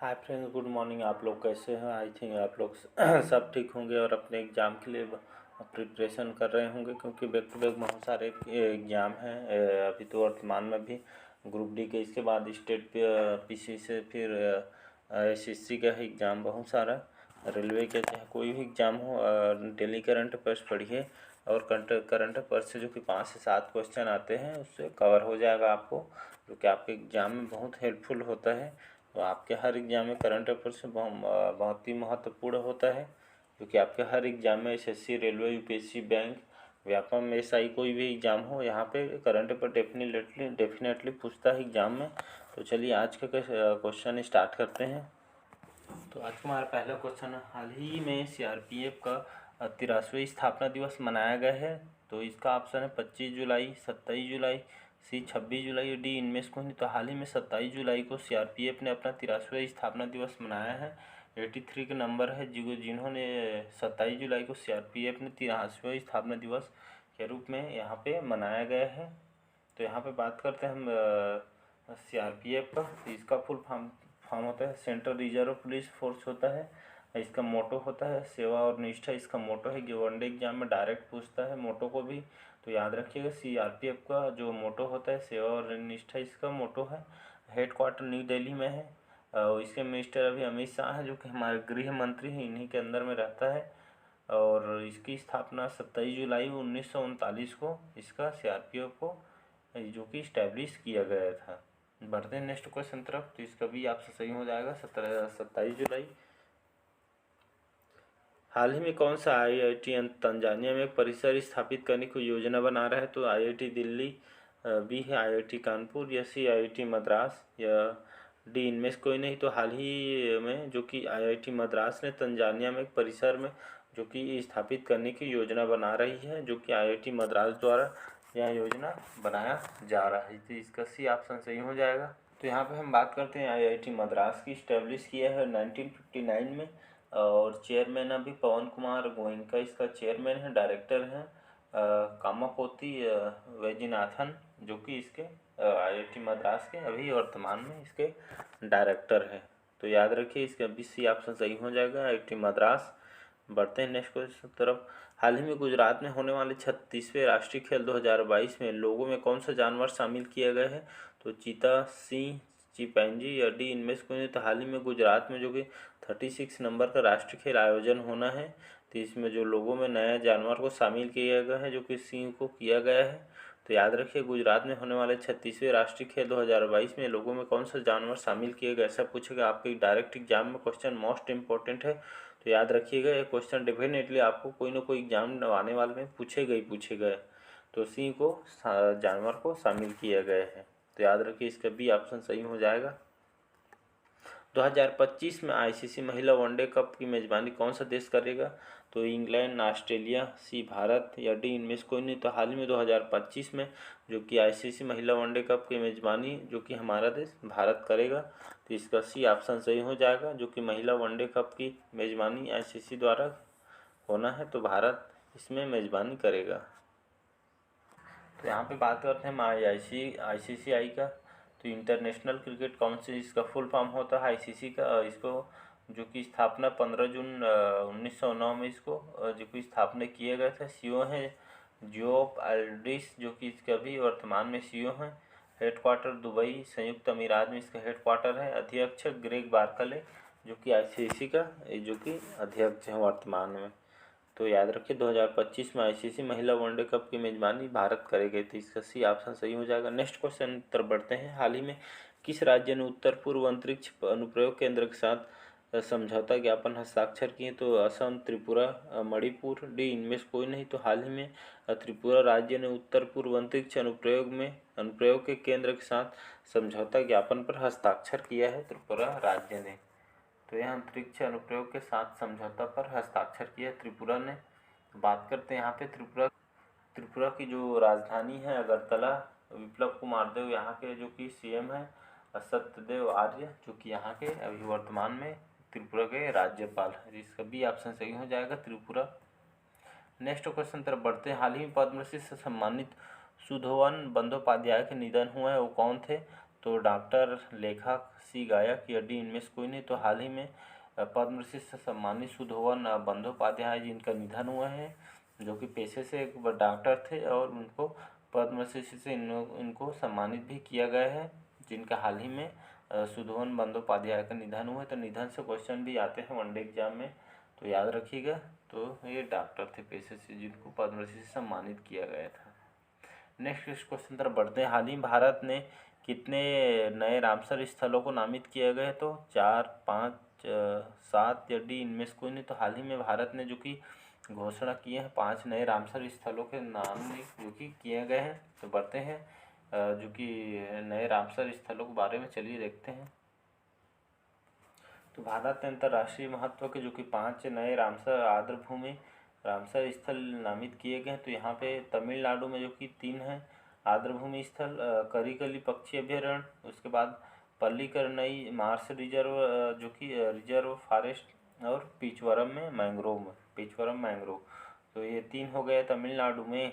Hi friends, good morning. आप लोग कैसे हैं? आई थिंक आप लोग सब ठीक होंगे और अपने एग्ज़ाम के लिए प्रिपरेशन कर रहे होंगे, क्योंकि बैक टू बैक बहुत सारे एग्ज़ाम हैं। अभी तो वर्तमान में भी ग्रुप डी के, इसके बाद स्टेट पीसी से फिर एसएससी का एग्ज़ाम बहुत सारा, रेलवे के, चाहे कोई भी एग्ज़ाम हो। डेली करंट अफेयर्स पढ़िए और करंट अफेयर्स से जो कि 5 से 7 क्वेश्चन आते हैं उससे कवर हो जाएगा आपको, जो कि आपके एग्ज़ाम में बहुत हेल्पफुल होता है। तो आपके हर एग्ज़ाम में करंट अफेयर से बहुत ही महत्वपूर्ण होता है, क्योंकि आपके हर एग्ज़ाम में SSC, railway, UPSC, bank, Vyapam, SI कोई भी एग्ज़ाम हो, यहाँ पे करंट अफेयर डेफिनेटली पूछता है एग्ज़ाम में। तो चलिए आज का क्वेश्चन स्टार्ट करते हैं। तो आज का हमारा पहला क्वेश्चन है, हाल ही में सीआरपीएफ का 83वां स्थापना दिवस मनाया गया है। तो इसका ऑप्शन है 25 जुलाई, 27 जुलाई, सी 26 जुलाई, डी इनमें से कोई नहीं। तो हाल ही में 27 जुलाई को सीआरपीएफ ने अपना 83वां स्थापना दिवस मनाया है। 83 का नंबर है जिन्होंने 27 जुलाई को सीआरपीएफ ने 83वां स्थापना दिवस के रूप में यहाँ पे मनाया गया है। तो यहाँ पे बात करते हैं हम सीआरपीएफ का। तो इसका फुल फॉर्म होता है सेंट्रल रिजर्व पुलिस फोर्स होता है। इसका मोटो होता है सेवा और निष्ठा, इसका मोटो है। जो वनडे एग्जाम में डायरेक्ट पूछता है मोटो को भी, तो याद रखिएगा सीआरपीएफ का जो मोटो होता है सेवा और निष्ठा, इसका मोटो है। हेड क्वार्टर न्यू दिल्ली में है और इसके मिनिस्टर अभी अमित शाह है, जो कि हमारे गृह मंत्री हैं, इन्हीं के अंदर में रहता है। और इसकी स्थापना 27 जुलाई 1939 को इसका सीआरपीएफ को जो कि इस्टेब्लिश किया गया था। बढ़ते हैं नेक्स्ट क्वेश्चन तरफ। तो इसका भी आपसे सही हो जाएगा 27 जुलाई। हाल ही में कौन सा आईआईटी तंजानिया में एक परिसर स्थापित करने की योजना बना रहा है? तो आईआईटी दिल्ली, बी है आईआईटी कानपुर, या सी आईआईटी मद्रास, या डी इनमें से कोई नहीं। तो हाल ही में जो कि आईआईटी मद्रास ने तंजानिया में एक परिसर में जो कि स्थापित करने की योजना बना रही है, जो कि आईआईटी मद्रास द्वारा यह योजना बनाया जा रहा है। तो इसका सी ऑप्शन सही हो जाएगा। तो यहाँ पे हम बात करते हैं आईआईटी मद्रास की। इस्टेब्लिश किया है 1959 में और चेयरमैन अभी पवन कुमार गोयनका इसका चेयरमैन है। डायरेक्टर हैं कामापोती वैजनाथन, जो कि इसके आईआईटी मद्रास के अभी वर्तमान में इसके डायरेक्टर हैं। तो याद रखिए इसका भी सी ऑप्शन सही हो जाएगा, आईआईटी मद्रास। बढ़ते हैं नेक्स्ट क्वेश्चन तरफ। हाल ही में गुजरात में होने वाले 36वें राष्ट्रीय खेल 2022 में लोगों में कौन सा जानवर शामिल किया गया है? तो चीता, सिंह, चिंपैंजी, या डी इनमें से कोई नहीं। तो हाल ही में गुजरात में जो कि 36 नंबर का राष्ट्रीय खेल आयोजन होना है, तो इसमें जो लोगों में नया जानवर को शामिल किया गया है, जो कि सिंह को किया गया है। तो याद रखिए गुजरात में होने वाले 36वें राष्ट्रीय खेल 2022 में लोगों में कौन सा जानवर शामिल किया गया, ऐसा पूछेगा आपके डायरेक्ट एग्जाम में। क्वेश्चन मोस्ट इंपॉर्टेंट है, तो याद रखिएगा ये क्वेश्चन डेफिनेटली आपको कोई ना कोई एग्जाम आने वाले में पूछेगा। तो सिंह को जानवर को शामिल किया गया है। तो याद रखिए इसका बी ऑप्शन सही हो जाएगा। 2025 में आईसीसी महिला वनडे कप की मेज़बानी कौन सा देश करेगा? तो इंग्लैंड, ऑस्ट्रेलिया, सी भारत, या डी इनमें से कोई नहीं। तो हाल ही में 2025 में जो कि आईसीसी महिला वनडे कप की मेज़बानी जो कि हमारा देश भारत करेगा, तो इसका सी ऑप्शन सही हो जाएगा। जो कि महिला वनडे कप की मेज़बानी आईसीसी द्वारा होना है, तो भारत इसमें मेज़बानी करेगा। तो यहाँ पे बात करते हैं हम आईसीसीआई का। तो इंटरनेशनल क्रिकेट काउंसिल इसका फुल फॉर्म होता है आईसीसी का। इसको जो कि स्थापना 15 जून 1909 में इसको जो कि स्थापना किया गया था। सीईओ हैं जियोफ अल्ड्रिच, जो कि इसके अभी वर्तमान में सीईओ हैं। हेडक्वार्टर दुबई, संयुक्त अमीरात में इसका हेडक्वार्टर है। अध्यक्ष ग्रेग बार्कले, जो कि आईसीसी का जो कि अध्यक्ष हैं वर्तमान में। तो याद रखिए 2025 में आईसीसी महिला वनडे कप की मेज़बानी भारत करेगी, तो इसका सी ऑप्शन सही हो जाएगा। नेक्स्ट क्वेश्चन तरफ बढ़ते हैं। हाल ही में किस राज्य ने उत्तर पूर्व अंतरिक्ष अनुप्रयोग केंद्र के साथ समझौता ज्ञापन हस्ताक्षर किए? तो असम, त्रिपुरा, मणिपुर, डी इनमें से कोई नहीं। तो हाल ही में त्रिपुरा राज्य ने उत्तर पूर्व अंतरिक्ष अनुप्रयोग के केंद्र के साथ समझौता ज्ञापन पर हस्ताक्षर किया है त्रिपुरा राज्य ने। तो यह अंतरिक्ष अनुप्रयोग के साथ समझौता पर हस्ताक्षर किया त्रिपुरा ने। बात करते हैं यहाँ पे त्रिपुरा की जो राजधानी है अगरतला। विप्लव कुमार देव यहाँ के जो कि सीएम है। सत्यदेव आर्य जो कि यहाँ के अभी वर्तमान में त्रिपुरा के राज्यपाल हैं। इसका भी ऑप्शन सही हो जाएगा, त्रिपुरा। नेक्स्ट क्वेश्चन तरफ बढ़ते हैं। हाल ही में पद्मश्री से सम्मानित सुधोवन बंदोपाध्याय के निधन हुआ है, वो कौन थे? तो डॉक्टर, लेखक, सी गायक या डी इनमें से कोई नहीं। तो हाल ही में पद्मश्री से सम्मानित सुधोवन बंदोपाध्याय जिनका निधन हुआ है, जो कि पेशे से एक डॉक्टर थे और उनको पद्मश्री से इनको सम्मानित भी किया गया है, जिनका हाल ही में सुधोवन बंदोपाध्याय का निधन हुआ है। तो निधन से क्वेश्चन भी आते हैं वनडे एग्जाम में, तो याद रखिएगा। तो ये डॉक्टर थे पेशे से जिनको पद्मश्री से सम्मानित किया गया था। नेक्स्ट क्वेश्चन तरफ बढ़ते हैं। हाल ही भारत ने कितने नए रामसर स्थलों को नामित किया गया है? तो 4, 5, 7 या डी इनमें से कोई नहीं। तो हाल ही में भारत ने जो कि घोषणा की है 5 नए रामसर स्थलों के नाम जो कि किए गए हैं। तो बढ़ते हैं जो कि नए रामसर स्थलों के बारे में, चलिए देखते हैं। तो भारत ने अंतर्राष्ट्रीय महत्व के जो कि 5 नए रामसर आर्द्रभूमि रामसर स्थल नामित किए गए हैं। तो यहाँ पे तमिलनाडु में जो कि 3 हैं आर्द्रभूमि स्थल, करिकली पक्षी अभ्यारण्य, उसके बाद पल्लीकरनई मार्श रिजर्व जो कि रिजर्व फॉरेस्ट, और पिचवरम मैंग्रोव। तो ये 3 हो गए तमिलनाडु में।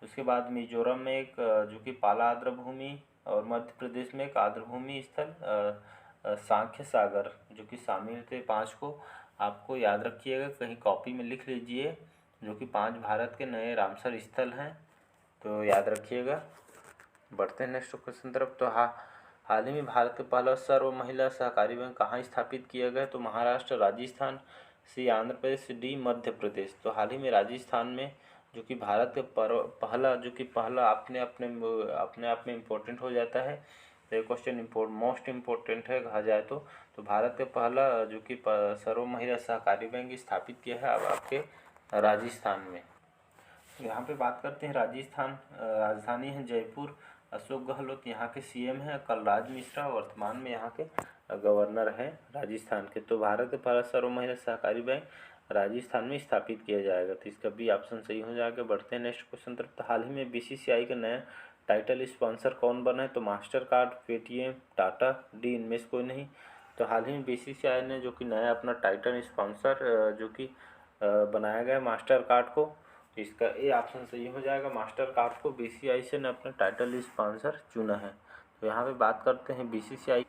उसके बाद मिजोरम में एक जो कि पाला आर्द्रभूमि, और मध्य प्रदेश में एक आर्द्रभूमि स्थल सांख्य सागर जो कि शामिल थे। 5 को आपको याद रखिएगा, कहीं कॉपी में लिख लीजिए, जो कि 5 भारत के नए रामसर स्थल हैं, तो याद रखिएगा। बढ़ते हैं नेक्स्ट क्वेश्चन तरफ। तो हाल ही में भारत के पहला सर्व महिला सहकारी बैंक कहाँ स्थापित किया गया? तो महाराष्ट्र, राजस्थान, सी आंध्र प्रदेश, डी मध्य प्रदेश। तो हाल ही में राजस्थान में जो कि भारत के पहला अपने आप में इम्पोर्टेंट हो जाता है। तो ये क्वेश्चन मोस्ट इम्पोर्टेंट है कहा जाए तो भारत के पहला जो कि सर्व महिला सहकारी बैंक स्थापित किया है अब आपके राजस्थान में। यहाँ पे बात करते हैं राजस्थान, राजधानी है जयपुर। अशोक गहलोत यहाँ के सीएम हैं। कलराज मिश्रा वर्तमान में यहाँ के गवर्नर हैं राजस्थान के। तो भारत के पहला सर्व महिला सहकारी बैंक राजस्थान में स्थापित किया जाएगा, तो इसका भी ऑप्शन सही हो जाएगा। बढ़ते हैं नेक्स्ट क्वेश्चन तरफ। तो हाल ही में बीसीसीआई का नया टाइटल स्पॉन्सर कौन बना है? तो master card, Paytm, Tata, D इनमें से कोई नहीं। तो हाल ही में बीसीसीआई ने जो कि नया अपना टाइटल स्पॉन्सर जो कि बनाया गया मास्टर कार्ड को, इसका ए ऑप्शन सही हो जाएगा। मास्टर कार्ड को बीसीसीआई से ने अपना टाइटल स्पॉन्सर चुना है। तो यहाँ पे बात करते हैं बीसीसीआई।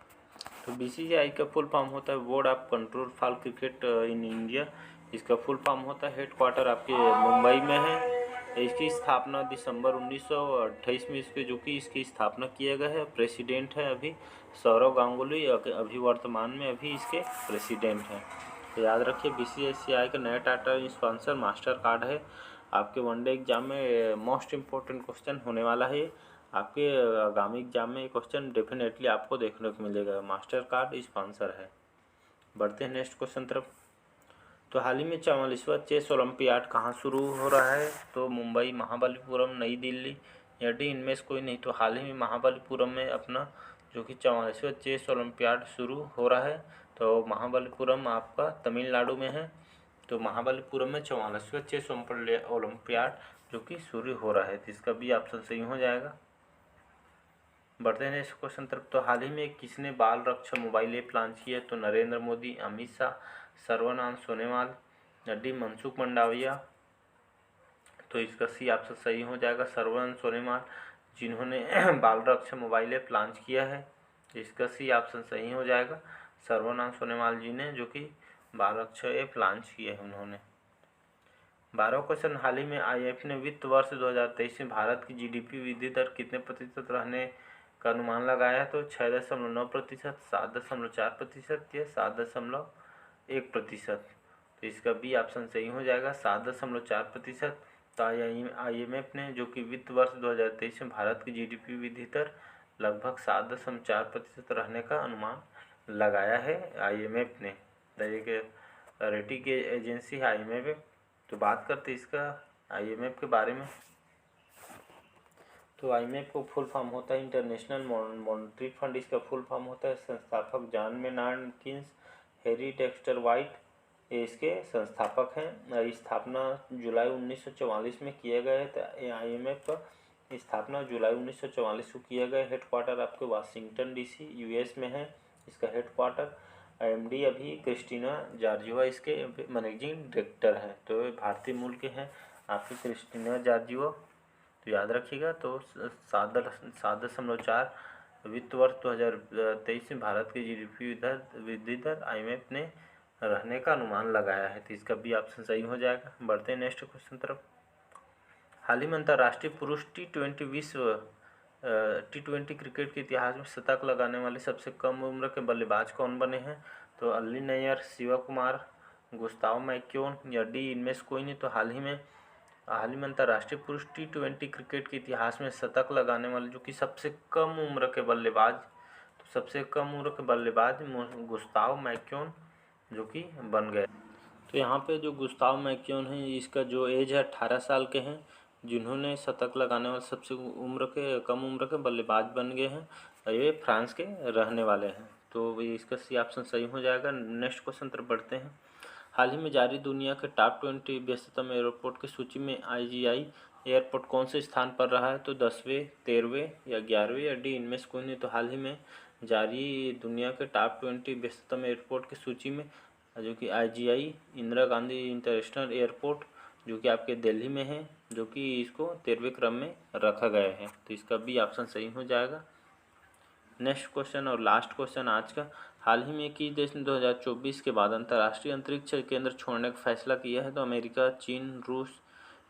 तो बीसीसीआई का फुल फॉर्म होता है board of control for cricket in India. इसका फुल फॉर्म होता है, हेडक्वार्टर आपके मुंबई में है। इसकी स्थापना दिसंबर 1928 में इसकी स्थापना किया गया है। प्रेसिडेंट है अभी सौरव गांगुली, अभी वर्तमान में अभी इसके प्रेसिडेंट हैं। तो याद रखिए बीसीसीआई का नया टाइटल स्पॉन्सर मास्टर कार्ड है। आपके वनडे एग्जाम में मोस्ट इम्पोर्टेंट क्वेश्चन होने वाला है। आपके आगामी एग्जाम में क्वेश्चन डेफिनेटली आपको देखने को मिलेगा, मास्टर कार्ड स्पॉन्सर है। बढ़ते हैं नेक्स्ट क्वेश्चन तरफ। तो हाल ही में 44वां चेस ओलंपियाड कहाँ शुरू हो रहा है? तो मुंबई, महाबलीपुरम, नई दिल्ली या डी इनमें से कोई नहीं। तो हाल ही में महाबलीपुरम में अपना जो कि 44वां चेस ओलंपियाड शुरू हो रहा है। तो महाबलीपुरम आपका तमिलनाडु में है। तो महाबलीपुरम में 44वां चेस ओलंपियाड जो कि शुरू हो रहा है, तो इसका भी ऑप्शन सही हो जाएगा। बढ़ते हैं नेक्स्ट क्वेश्चन तरफ। तो हाल ही में किसने बाल रक्षा मोबाइल ऐप लॉन्च किया? तो नरेंद्र मोदी, अमित शाह, सर्बानंद सोनोवाल, डी मनसुख मंडाविया। तो इसका सी ऑप्शन सही हो जाएगा, सर्बानंद सोनोवाल, जिन्होंने बाल रक्षा मोबाइल ऐप लॉन्च किया है। इसका सी ऑप्शन सही हो जाएगा, सर्बानंद सोनोवाल जी ने जो कि बाल रक्षा ऐप लॉन्च किया है उन्होंने। 12वां क्वेश्चन। हाल ही में आईएमएफ ने वित्त वर्ष 2023 में भारत की जीडीपी वृद्धि दर कितने प्रतिशत रहने का अनुमान लगाया है? तो 6.9%, 7.4% या 7.1%। तो इसका बी ऑप्शन सही हो जाएगा, 7.4%। तो आईएमएफ ने जो कि वित्त वर्ष 2023 में भारत की जीडीपी वृद्धि दर लगभग 7.4% रहने का अनुमान लगाया है आईएमएफ ने। एक रेटिंग एजेंसी है आईएमएफ। तो बात करते इसका आईएमएफ के बारे में। तो आईएमएफ को फुल फॉर्म होता है इंटरनेशनल मॉनेटरी फंड। इसका फुल फॉर्म होता है। संस्थापक John Maynard Keynes, Harry Dexter white ये इसके संस्थापक हैं। स्थापना जुलाई 1944 में किया गया है। तो आईएमएफ का स्थापना जुलाई 1944 को किया गया। हेडक्वार्टर आपके वाशिंगटन डीसी यूएस में है इसका हेडक्वार्टर। एमडी अभी क्रिस्टीना जॉर्जिवा इसके मैनेजिंग डायरेक्टर हैं। तो भारतीय मूल के हैं आपके क्रिस्टीना जॉर्जिवा, तो याद रखिएगा। तो 7.4 वित्त वर्ष 2023 में भारत की जीडीपी वृद्धि दर IMF ने रहने का अनुमान लगाया है, तो इसका भी ऑप्शन सही हो जाएगा। बढ़ते हैं नेक्स्ट क्वेश्चन तरफ। हाल ही में अंतर्राष्ट्रीय पुरुष T20 क्रिकेट के इतिहास में शतक लगाने वाले सबसे कम उम्र के बल्लेबाज कौन बने हैं? तो अली नैयर, शिवा कुमार, गुस्ताव मैक्यून या डी इनमें से कोई नहीं। तो हाल ही में अंतर्राष्ट्रीय पुरुष T20 क्रिकेट के इतिहास में शतक लगाने वाले जो कि सबसे कम उम्र के बल्लेबाज, तो सबसे कम उम्र के बल्लेबाज गुस्ताव मैक्यून जो कि बन गए। तो यहाँ पे जो गुस्ताव मैक्यून है, इसका जो एज है 18 साल के हैं, जिन्होंने शतक लगाने वाले सबसे कम उम्र के बल्लेबाज बन गए हैं। ये फ्रांस के रहने वाले हैं, तो इसका सी ऑप्शन सही हो जाएगा। नेक्स्ट क्वेश्चन तरफ बढ़ते हैं। हाल ही में जारी दुनिया के टॉप 20 व्यस्ततम एयरपोर्ट की सूची में IGI एयरपोर्ट कौन से स्थान पर रहा है? तो 10वें, 13वें या 11वें या डी इनमें से कोई नहीं। तो हाल ही में जारी दुनिया के टॉप 20 व्यस्ततम एयरपोर्ट की सूची में जो कि IGI Indira Gandhi international airport जो कि आपके दिल्ली में है, जो कि इसको 13वें क्रम में रखा गया है, तो इसका भी ऑप्शन सही हो जाएगा। नेक्स्ट क्वेश्चन और लास्ट क्वेश्चन आज का। हाल ही में किस देश ने 2024 के बाद अंतर्राष्ट्रीय अंतरिक्ष केंद्र छोड़ने का फैसला किया है? तो अमेरिका, चीन, रूस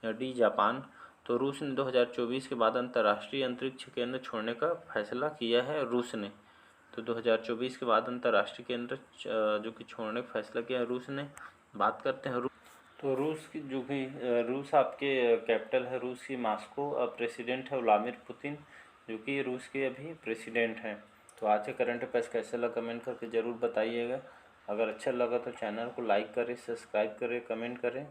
या डी जापान। तो रूस ने 2024 के बाद अंतर्राष्ट्रीय अंतरिक्ष केंद्र छोड़ने का फैसला किया है, रूस ने। तो 2024 के बाद अंतर्राष्ट्रीय केंद्र जो कि छोड़ने का फैसला किया है रूस ने। बात करते हैं तो रूस की जो कि रूस आपके कैपिटल है रूस की मॉस्को। प्रेसिडेंट है व्लादिमीर पुतिन, जो कि रूस के अभी प्रेसिडेंट हैं। तो आज के करंट अफेयर्स कैसे लगा कमेंट करके ज़रूर बताइएगा। अगर अच्छा लगा तो चैनल को लाइक करें, सब्सक्राइब करें, कमेंट करें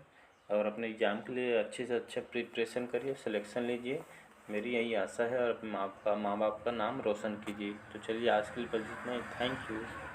और अपने एग्ज़ाम के लिए अच्छे से अच्छा प्रिपरेशन करिए, सिलेक्शन लीजिए। मेरी यही आशा है और माँ बाप का नाम रोशन कीजिए। तो चलिए आज के लिए बस इतना ही। Thank you.